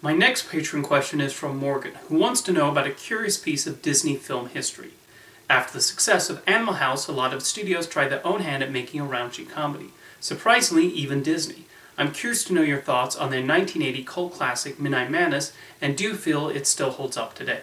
My next patron question is from Morgan, who wants to know about a curious piece of Disney film history. After the success of Animal House, a lot of studios tried their own hand at making a raunchy comedy. Surprisingly, even Disney. I'm curious to know your thoughts on their 1980 cult classic Midnight Madness, and do you feel it still holds up today?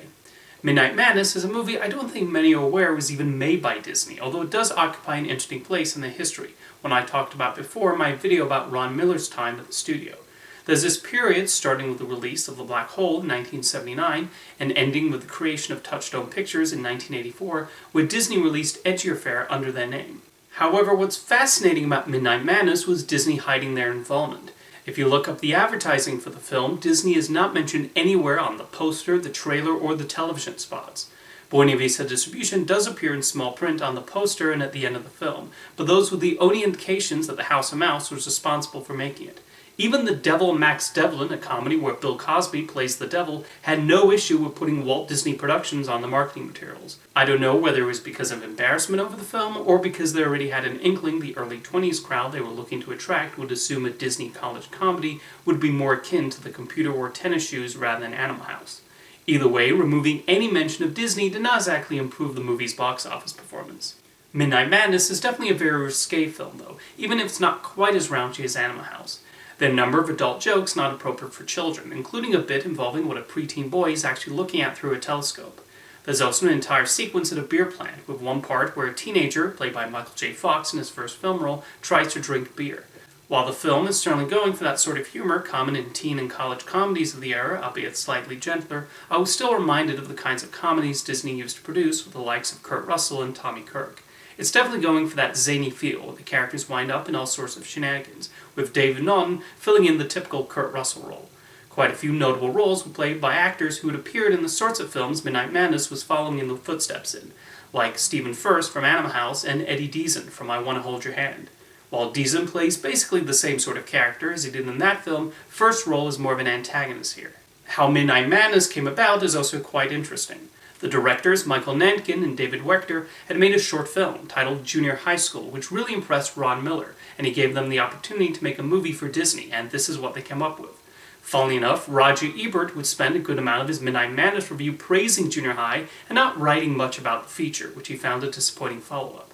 Midnight Madness is a movie I don't think many are aware was even made by Disney, although it does occupy an interesting place in the history, one I talked about before in my video about Ron Miller's time at the studio. There's this period starting with the release of The Black Hole in 1979 and ending with the creation of Touchstone Pictures in 1984, where Disney released edgier fare under their name. However, what's fascinating about Midnight Madness was Disney hiding their involvement. If you look up the advertising for the film, Disney is not mentioned anywhere on the poster, the trailer, or the television spots. Buena Vista Distribution does appear in small print on the poster and at the end of the film, but those were the only indications that the House of Mouse was responsible for making it. Even The Devil Max Devlin, a comedy where Bill Cosby plays the devil, had no issue with putting Walt Disney Productions on the marketing materials. I don't know whether it was because of embarrassment over the film, or because they already had an inkling the early 20s crowd they were looking to attract would assume a Disney college comedy would be more akin to The Computer Wore Tennis Shoes rather than Animal House. Either way, removing any mention of Disney did not exactly improve the movie's box office performance. Midnight Madness is definitely a very risque film, though, even if it's not quite as raunchy as Animal House. There are a number of adult jokes not appropriate for children, including a bit involving what a preteen boy is actually looking at through a telescope. There's also an entire sequence at a beer plant, with one part where a teenager, played by Michael J. Fox in his first film role, tries to drink beer. While the film is certainly going for that sort of humor common in teen and college comedies of the era, albeit slightly gentler, I was still reminded of the kinds of comedies Disney used to produce with the likes of Kurt Russell and Tommy Kirk. It's definitely going for that zany feel, where the characters wind up in all sorts of shenanigans, with David Naughton filling in the typical Kurt Russell role. Quite a few notable roles were played by actors who had appeared in the sorts of films Midnight Madness was following in the footsteps in, like Stephen Furst from Animal House and Eddie Deason from I Want to Hold Your Hand. While Deason plays basically the same sort of character as he did in that film, Furst's role is more of an antagonist here. How Midnight Madness came about is also quite interesting. The directors, Michael Nankin and David Wechter, had made a short film titled Junior High School, which really impressed Ron Miller, and he gave them the opportunity to make a movie for Disney, and this is what they came up with. Funnily enough, Roger Ebert would spend a good amount of his Midnight Madness review praising Junior High and not writing much about the feature, which he found a disappointing follow-up.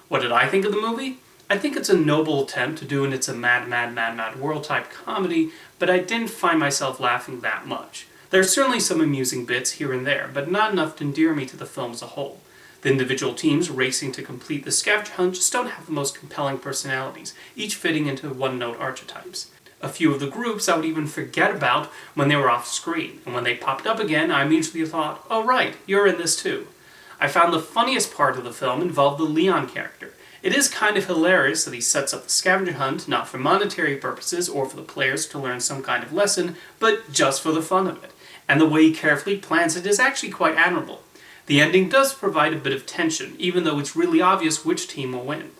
What did I think of the movie? I think it's a noble attempt to do an It's a Mad, Mad, Mad, Mad World type comedy, but I didn't find myself laughing that much. There are certainly some amusing bits here and there, but not enough to endear me to the film as a whole. The individual teams racing to complete the scavenger hunt just don't have the most compelling personalities, each fitting into one-note archetypes. A few of the groups I would even forget about when they were off screen, and when they popped up again, I immediately thought, oh right, you're in this too. I found the funniest part of the film involved the Leon character. It is kind of hilarious that he sets up the scavenger hunt not for monetary purposes or for the players to learn some kind of lesson, but just for the fun of it. And the way he carefully plans it is actually quite admirable. The ending does provide a bit of tension, even though it's really obvious which team will win.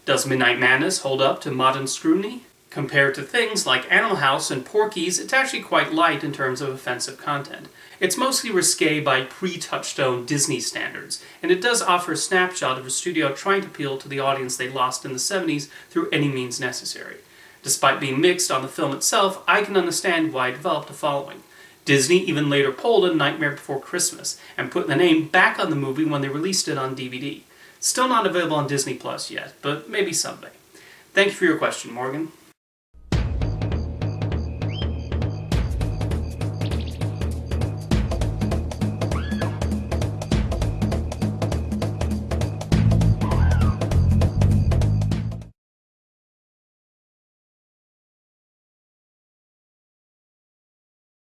Does Midnight Madness hold up to modern Scrutiny? Compared to things like Animal House and Porky's, it's actually quite light in terms of offensive content. It's mostly risque by pre-Touchstone Disney standards, and it does offer a snapshot of a studio trying to appeal to the audience they lost in the 70s through any means necessary. Despite being mixed on the film itself, I can understand why it developed a following. Disney even later pulled A Nightmare Before Christmas and put the name back on the movie when they released it on DVD. Still not available on Disney Plus yet, but maybe someday. Thank you for your question, Morgan.